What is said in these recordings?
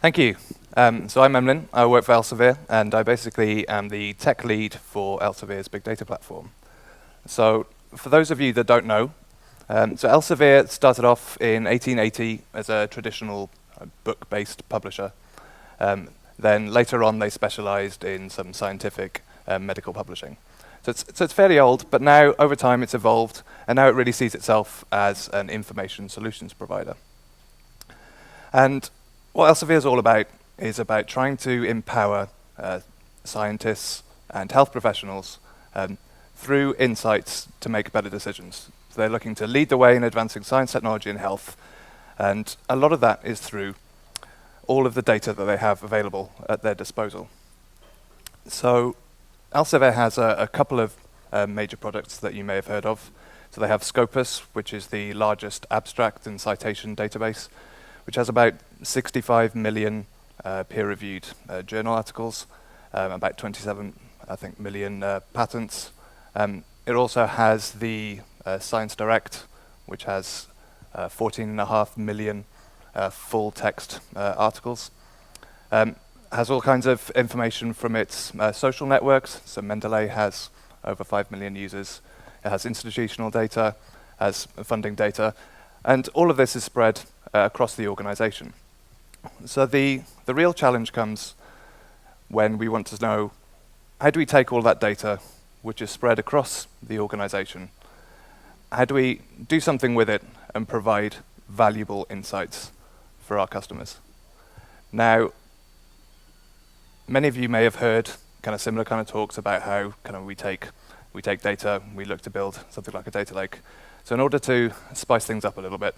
Thank you. So I'm Emlyn. I work for Elsevier, and I basically am the tech lead for Elsevier's big data platform. So for those of you that don't know, so Elsevier started off in 1880 as a traditional book-based publisher. Then later on, they specialized in some scientific medical publishing. So it's fairly old, but now over time it's evolved, and now it really sees itself as an information solutions provider. And what Elsevier is all about is about trying to empower scientists and health professionals through insights to make better decisions. So they're looking to lead the way in advancing science, technology, and health. And a lot of that is through all of the data that they have available at their disposal. So Elsevier has a couple of major products that you may have heard of. So they have Scopus, which is the largest abstract and citation database, which has about 65 million peer-reviewed journal articles, about 27, I think, million patents. It also has the Science Direct, which has 14.5 million full-text articles. Has all kinds of information from its social networks. So Mendeley has over 5 million users. It has institutional data, has funding data, and all of this is spread across the organization. So the real challenge comes when we want to know, how do we take all that data, which is spread across the organization, how do we do something with it and provide valuable insights for our customers? Now, many of you may have heard kind of similar kind of talks about how kind of we take data, we look to build something like a data lake. So in order to spice things up a little bit,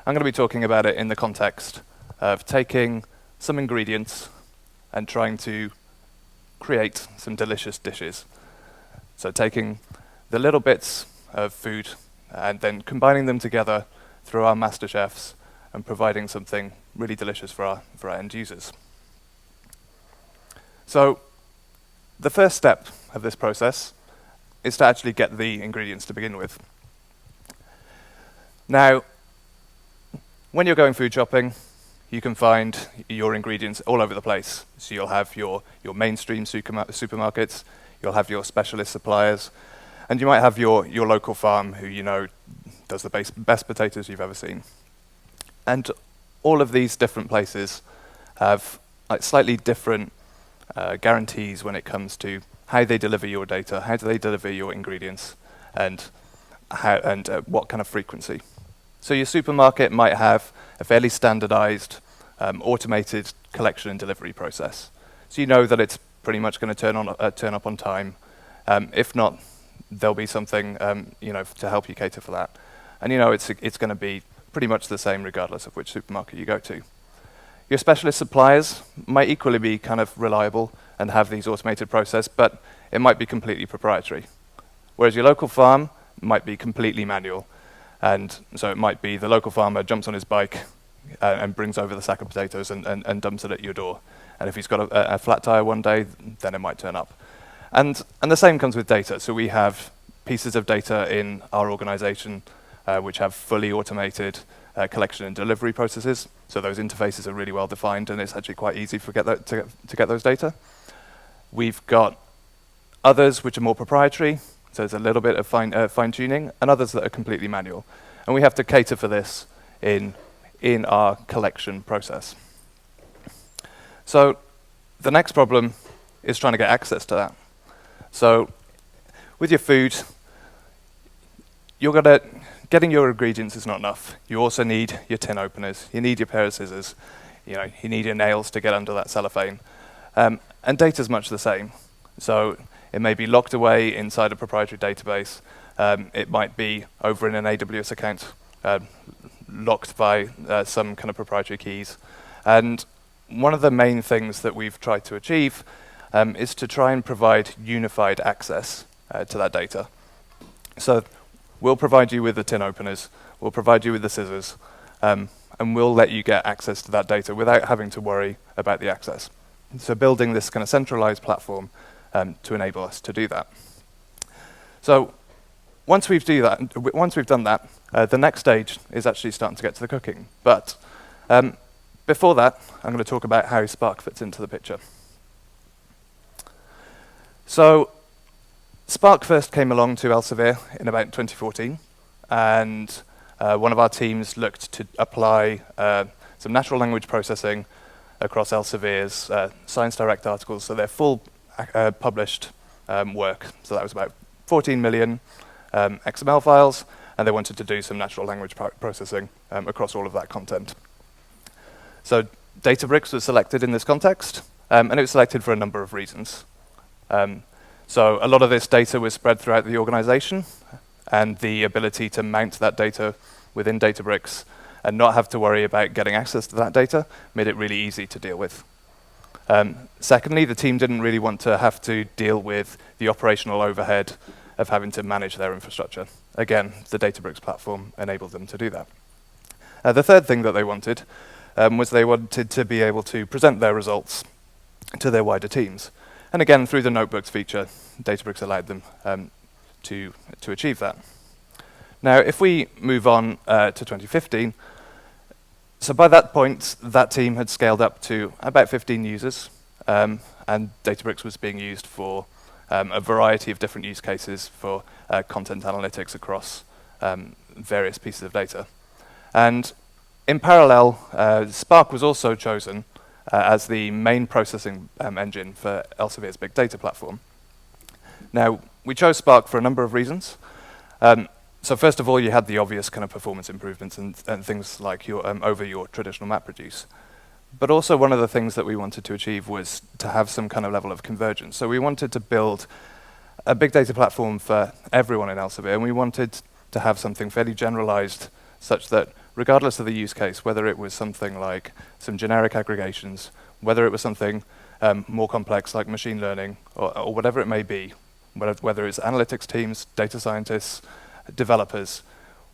I'm going to be talking about it in the context of taking some ingredients and trying to create some delicious dishes. So taking the little bits of food and then combining them together through our master chefs and providing something really delicious for our end users. So the first step of this process is to actually get the ingredients to begin with. Now, when you're going food shopping, you can find your ingredients all over the place. So you'll have your mainstream supermarkets, you'll have your specialist suppliers, and you might have your local farm who you know does the best potatoes you've ever seen. And all of these different places have like slightly different guarantees when it comes to how they deliver your data, how do they deliver your ingredients, and what kind of frequency. So your supermarket might have a fairly standardized, automated collection and delivery process. So you know that it's pretty much going to turn up on time. If not, there'll be something to help you cater for that. And you know it's going to be pretty much the same regardless of which supermarket you go to. Your specialist suppliers might equally be kind of reliable and have these automated process, but it might be completely proprietary. Whereas your local farm might be completely manual. And so it might be the local farmer jumps on his bike and brings over the sack of potatoes and dumps it at your door. And if he's got a flat tire one day, then it might turn up. And the same comes with data. So we have pieces of data in our organization which have fully automated collection and delivery processes. So those interfaces are really well defined, and it's actually quite easy to get those data. We've got others which are more proprietary. So there's a little bit of fine-tuning, and others that are completely manual. And we have to cater for this in our collection process. So the next problem is trying to get access to that. So with your food, getting your ingredients is not enough. You also need your tin openers. You need your pair of scissors. You need your nails to get under that cellophane. And data's much the same. So it may be locked away inside a proprietary database. It might be over in an AWS account, locked by some kind of proprietary keys. And one of the main things that we've tried to achieve is to try and provide unified access to that data. So we'll provide you with the tin openers, we'll provide you with the scissors, and we'll let you get access to that data without having to worry about the access. So building this kind of centralized platform to enable us to do that. So once we've done that, the next stage is actually starting to get to the cooking. But Before that, I'm going to talk about how Spark fits into the picture. So Spark first came along to Elsevier in about 2014, and one of our teams looked to apply some natural language processing across Elsevier's Science Direct articles, so their full published work. So that was about 14 million XML files, and they wanted to do some natural language processing across all of that content. So Databricks was selected in this context, and it was selected for a number of reasons. So a lot of this data was spread throughout the organization, and the ability to mount that data within Databricks and not have to worry about getting access to that data made it really easy to deal with. Secondly, the team didn't really want to have to deal with the operational overhead of having to manage their infrastructure. Again, the Databricks platform enabled them to do that. The third thing that they wanted was they wanted to be able to present their results to their wider teams. And again, through the notebooks feature, Databricks allowed them to achieve that. Now, if we move on to 2015, so by that point, that team had scaled up to about 15 users, and Databricks was being used for a variety of different use cases for content analytics across various pieces of data. And in parallel, Spark was also chosen as the main processing engine for Elsevier's big data platform. Now, we chose Spark for a number of reasons. So first of all, you had the obvious kind of performance improvements and things like your over your traditional MapReduce. But also one of the things that we wanted to achieve was to have some kind of level of convergence. So we wanted to build a big data platform for everyone in Elsevier, and we wanted to have something fairly generalized such that regardless of the use case, whether it was something like some generic aggregations, whether it was something more complex like machine learning, or whatever it may be, whether it's analytics teams, data scientists, developers,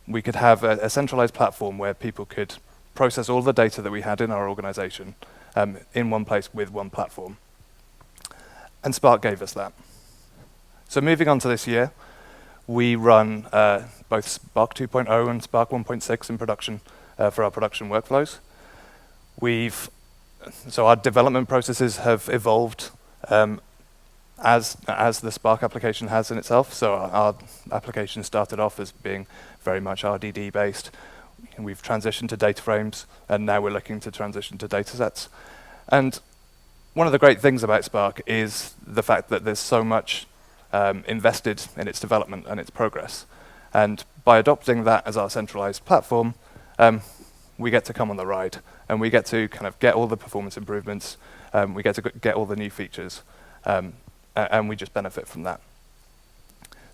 we could have a centralized platform where people could process all the data that we had in our organization in one place with one platform. And Spark gave us that. So moving on to this year, we run both Spark 2.0 and Spark 1.6 in production for our production workflows. So our development processes have evolved as the Spark application has in itself. So our application started off as being very much RDD based. We've transitioned to data frames, and now we're looking to transition to data sets. And one of the great things about Spark is the fact that there's so much invested in its development and its progress. And by adopting that as our centralized platform, we get to come on the ride, and we get to kind of get all the performance improvements, we get to get all the new features, and we just benefit from that.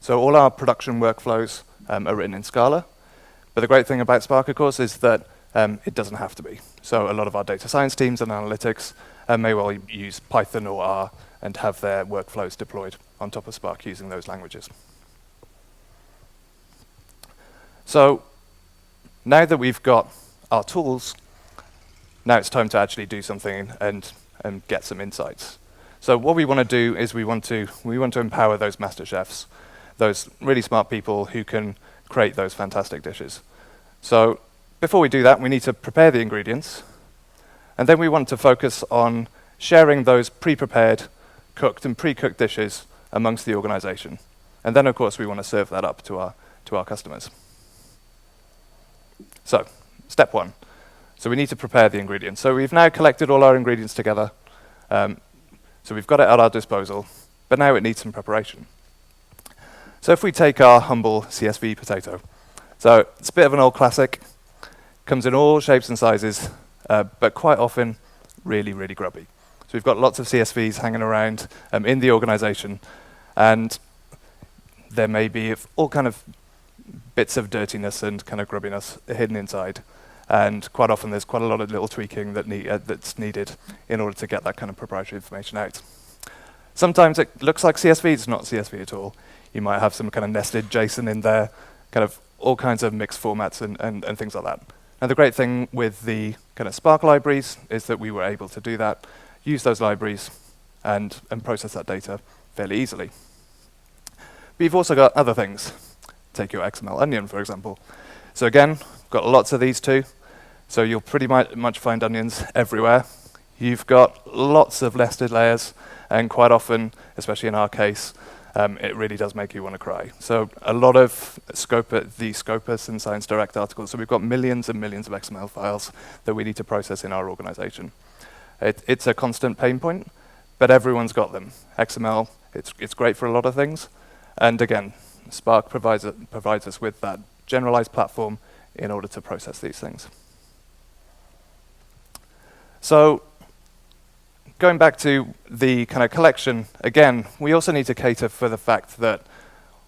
So all our production workflows are written in Scala, but the great thing about Spark, of course, is that it doesn't have to be. So a lot of our data science teams and analytics may well use Python or R and have their workflows deployed on top of Spark using those languages. So now that we've got our tools, now it's time to actually do something and get some insights. So what we want to do is we want to empower those master chefs, those really smart people who can create those fantastic dishes. So before we do that, we need to prepare the ingredients, and then we want to focus on sharing those pre-prepared, cooked and pre-cooked dishes amongst the organization. And then, of course, we want to serve that up to our customers. So, step one. So we need to prepare the ingredients. So we've now collected all our ingredients together. So we've got it at our disposal, but now it needs some preparation. So if we take our humble CSV potato, so it's a bit of an old classic, comes in all shapes and sizes, but quite often really, really grubby. So we've got lots of CSVs hanging around in the organization, and there may be all kind of bits of dirtiness and kind of grubbiness hidden inside. And quite often there's quite a lot of little tweaking that's needed in order to get that kind of proprietary information out. Sometimes it looks like CSV, it's not CSV at all. You might have some kind of nested JSON in there, kind of all kinds of mixed formats and things like that. And the great thing with the kind of Spark libraries is that we were able to do that, use those libraries, and process that data fairly easily. But you've also got other things. Take your XML Onion, for example. So again, got lots of these too. So you'll pretty much find onions everywhere. You've got lots of nested layers, and quite often, especially in our case, it really does make you want to cry. So a lot of the Scopus and Science Direct articles, so we've got millions and millions of XML files that we need to process in our organization. It's a constant pain point, but everyone's got them. XML, it's great for a lot of things. And again, Spark provides us with that generalized platform in order to process these things. So going back to the kind of collection, again, we also need to cater for the fact that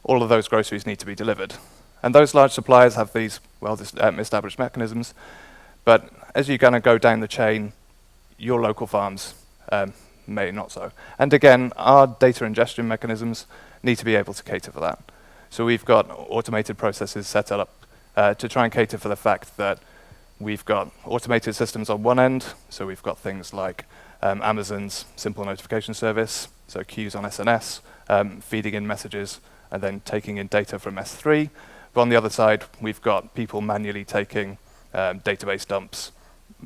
all of those groceries need to be delivered. And those large suppliers have these established mechanisms, but as you kind of go down the chain, your local farms may not so. And again, our data ingestion mechanisms need to be able to cater for that. So we've got automated processes set up to try and cater for the fact that we've got automated systems on one end, so we've got things like Amazon's simple notification service, so queues on SNS, feeding in messages, and then taking in data from S3. But on the other side, we've got people manually taking database dumps,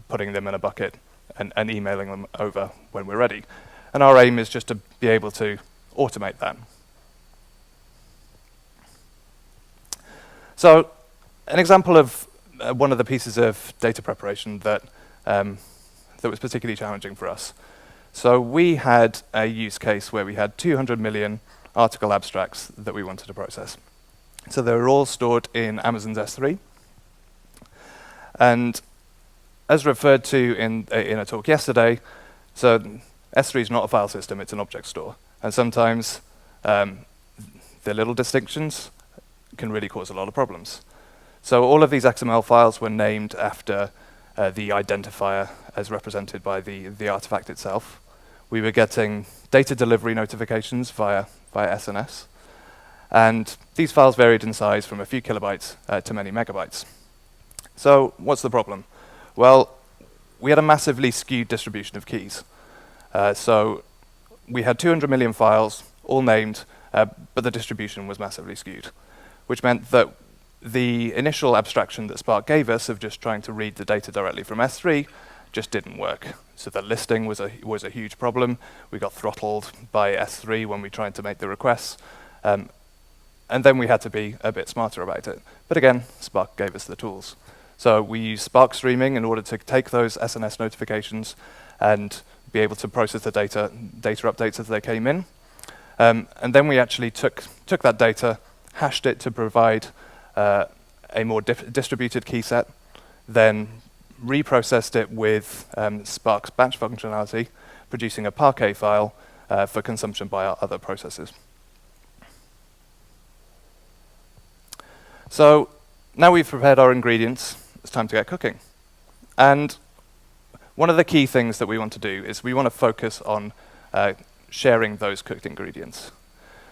putting them in a bucket, and emailing them over when we're ready. And our aim is just to be able to automate that. So an example of one of the pieces of data preparation that was particularly challenging for us. So we had a use case where we had 200 million article abstracts that we wanted to process. So they were all stored in Amazon's S3. And as referred to in a talk yesterday, so S3 is not a file system, it's an object store. And sometimes the little distinctions can really cause a lot of problems. So all of these XML files were named after the identifier as represented by the artifact itself. We were getting data delivery notifications via SNS. And these files varied in size from a few kilobytes to many megabytes. So what's the problem? Well, we had a massively skewed distribution of keys. So we had 200 million files, all named, but the distribution was massively skewed, which meant that the initial abstraction that Spark gave us of just trying to read the data directly from S3 just didn't work. So the listing was a huge problem. We got throttled by S3 when we tried to make the requests. And then we had to be a bit smarter about it. But again, Spark gave us the tools. So we used Spark streaming in order to take those SNS notifications and be able to process the data updates as they came in. And then we actually took that data, hashed it to provide a more distributed key set, then reprocessed it with Spark's batch functionality, producing a Parquet file for consumption by our other processes. So now we've prepared our ingredients, it's time to get cooking. And one of the key things that we want to do is we want to focus on sharing those cooked ingredients.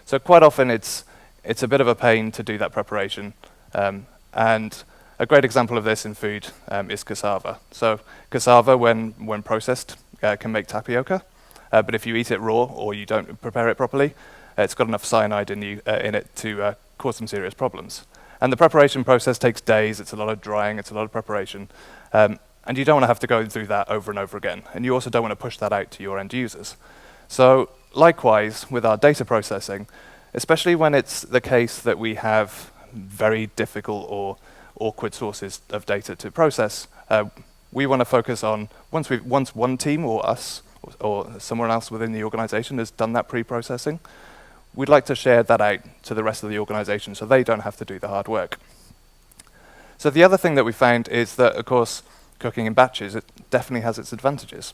So quite often it's a bit of a pain to do that preparation. And a great example of this in food is cassava. So cassava, when processed, can make tapioca. But if you eat it raw or you don't prepare it properly, it's got enough cyanide in it to cause some serious problems. And the preparation process takes days. It's a lot of drying. It's a lot of preparation. And you don't want to have to go through that over and over again. And you also don't want to push that out to your end users. So likewise, with our data processing, especially when it's the case that we have very difficult or awkward sources of data to process, we want to focus on, once one team or us or someone else within the organization has done that pre-processing, we'd like to share that out to the rest of the organization so they don't have to do the hard work. So the other thing that we found is that, of course, cooking in batches, it definitely has its advantages.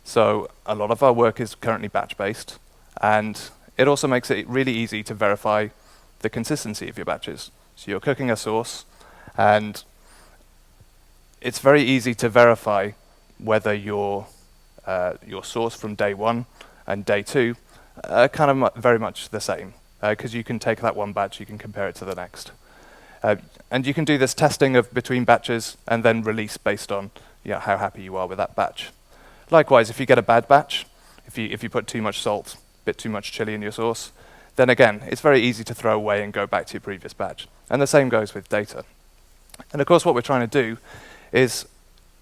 So a lot of our work is currently batch-based, and it also makes it really easy to verify the consistency of your batches. So you're cooking a sauce, and it's very easy to verify whether your sauce from day one and day two are kind of very much the same, because you can take that one batch, you can compare it to the next. And you can do this testing of between batches and then release based on how happy you are with that batch. Likewise, if you get a bad batch, if you put too much salt, a bit too much chili in your sauce, then again, it's very easy to throw away and go back to your previous batch. And the same goes with data. And of course, what we're trying to do is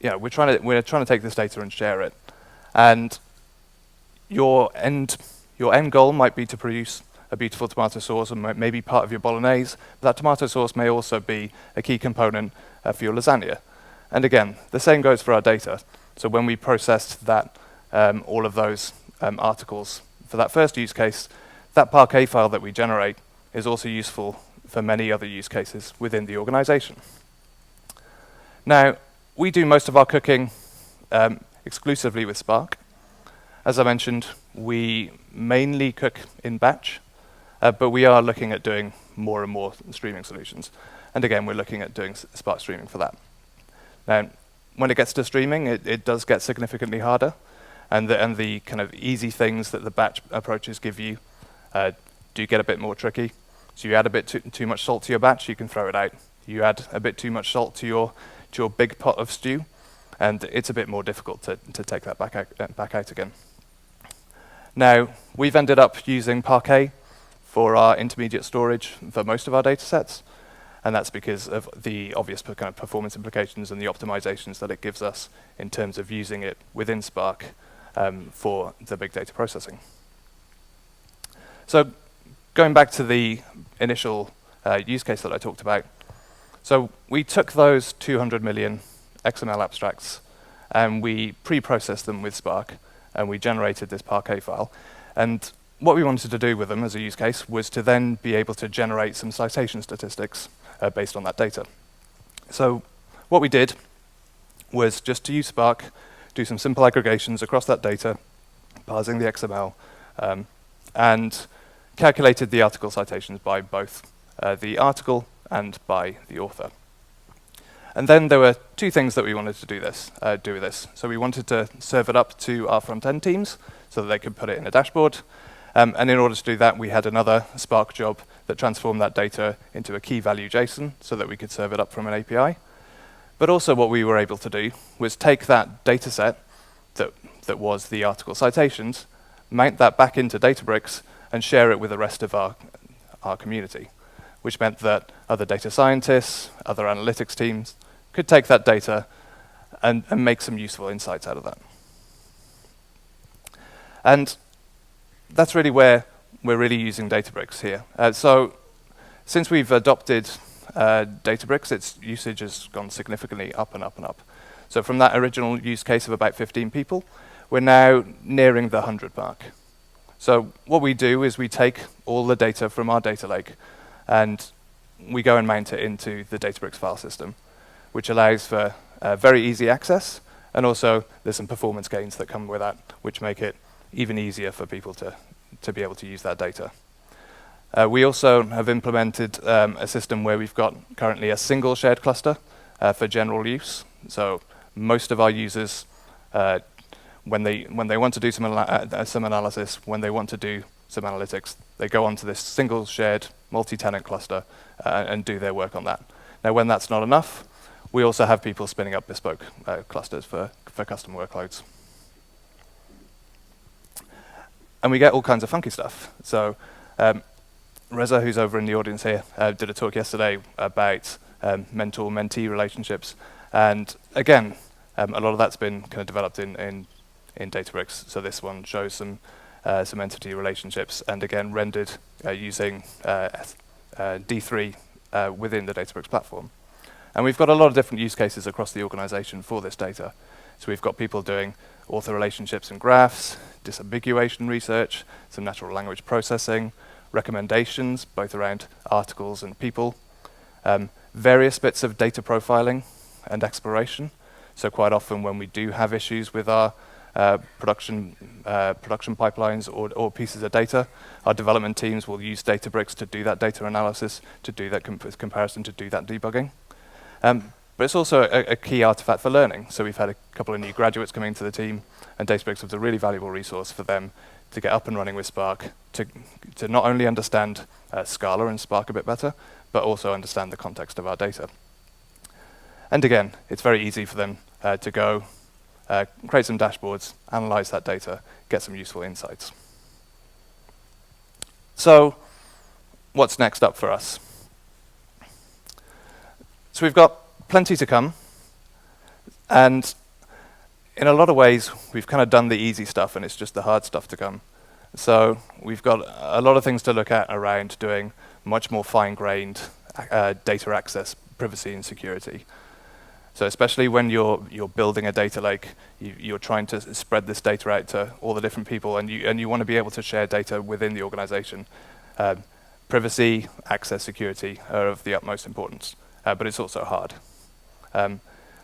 we're trying to take this data and share it, and your end goal might be to produce a beautiful tomato sauce, and maybe part of your bolognese. But that tomato sauce may also be a key component for your lasagna. And again, the same goes for our data. So when we processed that, all of those articles for that first use case, that Parquet file that we generate is also useful for many other use cases within the organization. Now, we do most of our cooking exclusively with Spark. As I mentioned, we mainly cook in batch, but we are looking at doing more and more streaming solutions. And again, we're looking at doing Spark streaming for that. Now, when it gets to streaming, it does get significantly harder, and the kind of easy things that the batch approaches give you do get a bit more tricky. So you add a bit too much salt to your batch, you can throw it out. You add a bit too much salt to your big pot of stew, and it's a bit more difficult to take that back out again. Now, we've ended up using Parquet for our intermediate storage for most of our data sets, and that's because of the obvious kind of performance implications and the optimizations that it gives us in terms of using it within Spark for the big data processing. So going back to the initial use case that I talked about, so we took those 200 million XML abstracts and we pre-processed them with Spark, and we generated this Parquet file. And what we wanted to do with them as a use case was to then be able to generate some citation statistics based on that data. So what we did was just to use Spark, do some simple aggregations across that data, parsing the XML, and calculated the article citations by both the article and by the author. And then there were two things that we wanted to do with this. So we wanted to serve it up to our front-end teams so that they could put it in a dashboard. And in order to do that, we had another Spark job that transformed that data into a key value JSON so that we could serve it up from an API. But also what we were able to do was take that data set that was the article citations, mount that back into Databricks, and share it with the rest of our community, which meant that other data scientists, other analytics teams could take that data and make some useful insights out of that. And that's really where we're really using Databricks here. So since we've adopted Databricks, its usage has gone significantly up and up and up. So from that original use case of about 15 people, we're now nearing the 100 mark. So what we do is we take all the data from our data lake and we go and mount it into the Databricks file system, which allows for very easy access, and also there's some performance gains that come with that, which make it even easier for people to be able to use that data. We also have implemented a system where we've got currently a single shared cluster for general use. So most of our users, when they want to do some analysis, when they want to do some analytics, they go onto this single shared multi-tenant cluster and do their work on that. Now, when that's not enough, we also have people spinning up bespoke clusters for custom workloads. And we get all kinds of funky stuff. So Reza, who's over in the audience here, did a talk yesterday about mentor-mentee relationships. And again, a lot of that's been kind of developed in Databricks. So this one shows some entity relationships, and again, rendered using D3 within the Databricks platform. And we've got a lot of different use cases across the organization for this data. So we've got people doing author relationships and graphs, disambiguation research, some natural language processing, recommendations, both around articles and people, various bits of data profiling and exploration. So quite often when we do have issues with our production pipelines or pieces of data, our development teams will use Databricks to do that data analysis, to do that comparison, to do that debugging. But it's also a key artifact for learning. So we've had a couple of new graduates coming into the team, and Databricks was a really valuable resource for them to get up and running with Spark, to not only understand Scala and Spark a bit better, but also understand the context of our data. And again, it's very easy for them to go create some dashboards, analyze that data, get some useful insights. So what's next up for us? So we've got plenty to come. And in a lot of ways, we've kind of done the easy stuff, and it's just the hard stuff to come. So we've got a lot of things to look at around doing much more fine-grained data access, privacy, and security. So especially when you're building a data lake, you're trying to spread this data out to all the different people, and you want to be able to share data within the organization. Privacy, access, security are of the utmost importance, but it's also hard.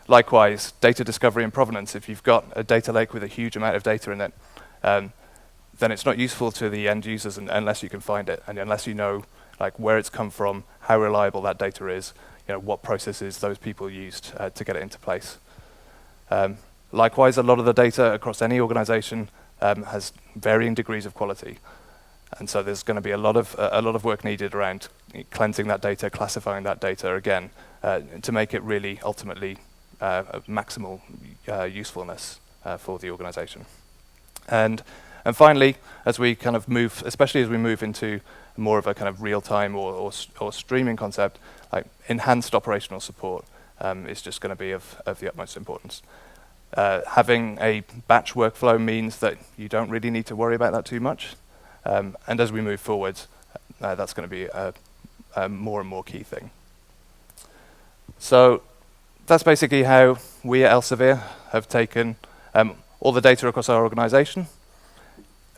Likewise, data discovery and provenance. If you've got a data lake with a huge amount of data in it, then it's not useful to the end users unless you can find it, and unless you know like where it's come from, how reliable that data is, what processes those people used to get it into place. Likewise, a lot of the data across any organization has varying degrees of quality. And so there's going to be a lot of work needed around cleansing that data, classifying that data again, to make it really ultimately maximal usefulness for the organization. And finally, as we kind of move, especially as we move into more of a kind of real-time or streaming concept, like enhanced operational support is just going to be of the utmost importance. Having a batch workflow means that you don't really need to worry about that too much. And as we move forward, that's going to be a more and more key thing. So that's basically how we at Elsevier have taken all the data across our organization,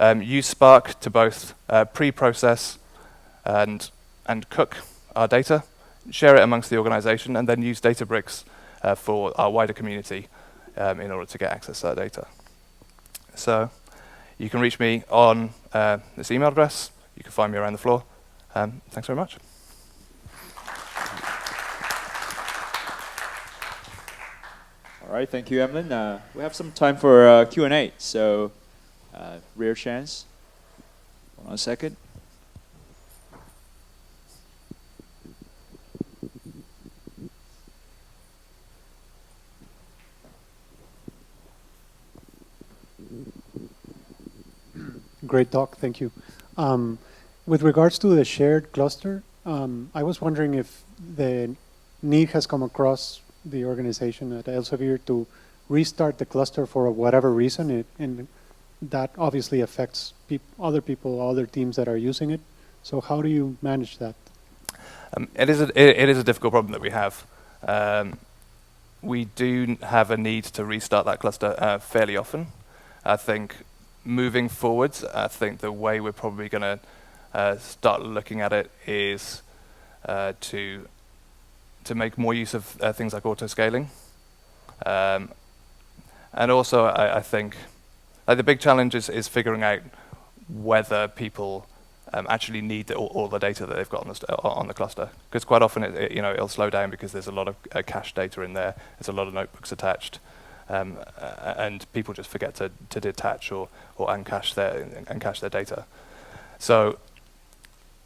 use Spark to both pre-process and cook our data, share it amongst the organization, and then use Databricks for our wider community in order to get access to that data. So you can reach me on this email address. You can find me around the floor. Thanks very much. All right, thank you, Emlyn. We have some time for Q&A, so rare chance. Hold on a second. Great talk, thank you. With regards to the shared cluster, I was wondering if the need has come across the organization at Elsevier to restart the cluster for whatever reason, and that obviously affects other people, other teams that are using it. So how do you manage that? It is a difficult problem that we have. We do have a need to restart that cluster fairly often. I think moving forwards, I think the way we're probably going to start looking at it is to make more use of things like auto-scaling. And also, I think the big challenge is figuring out whether people actually need all the data that they've got on the cluster. Because quite often it'll slow down because there's a lot of cache data in there. There's a lot of notebooks attached. And people just forget to detach or uncache their data. So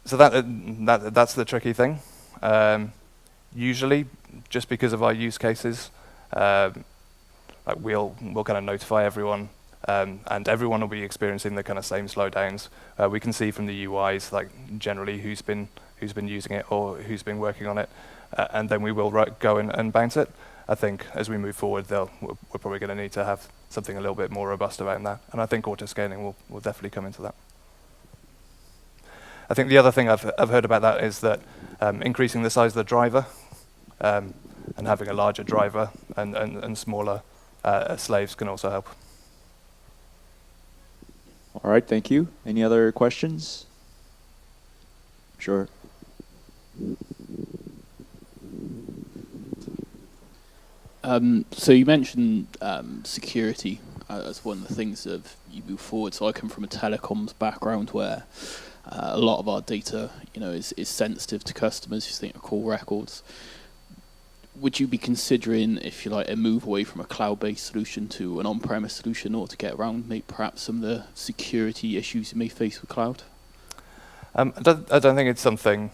that's the tricky thing. Usually, just because of our use cases, we'll kind of notify everyone, and everyone will be experiencing the kind of same slowdowns. We can see from the UIs, like generally who's been using it or who's been working on it, and then we will go in and bounce it. I think as we move forward, we're probably going to need to have something a little bit more robust around that, and I think auto-scaling will definitely come into that. I think the other thing I've heard about that is that increasing the size of the driver and having a larger driver and smaller slaves can also help. All right, thank you. Any other questions? Sure. So you mentioned security as one of the things that you move forward. So I come from a telecoms background where a lot of our data, is sensitive to customers. You think of call records. Would you be considering, if you like, a move away from a cloud-based solution to an on-premise solution, or to get around maybe perhaps some of the security issues you may face with cloud? I don't think it's something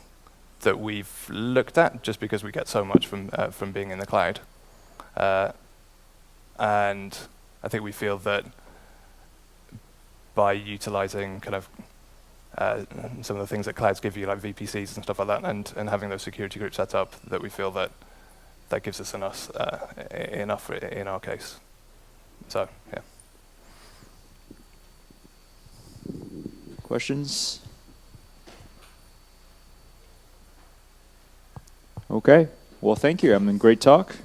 that we've looked at, just because we get so much from being in the cloud. And I think we feel that by utilizing kind of some of the things that clouds give you, like VPCs and stuff like that, and having those security groups set up, that we feel that that gives us enough in our case. So yeah. Questions? Okay. Well, thank you. Great talk.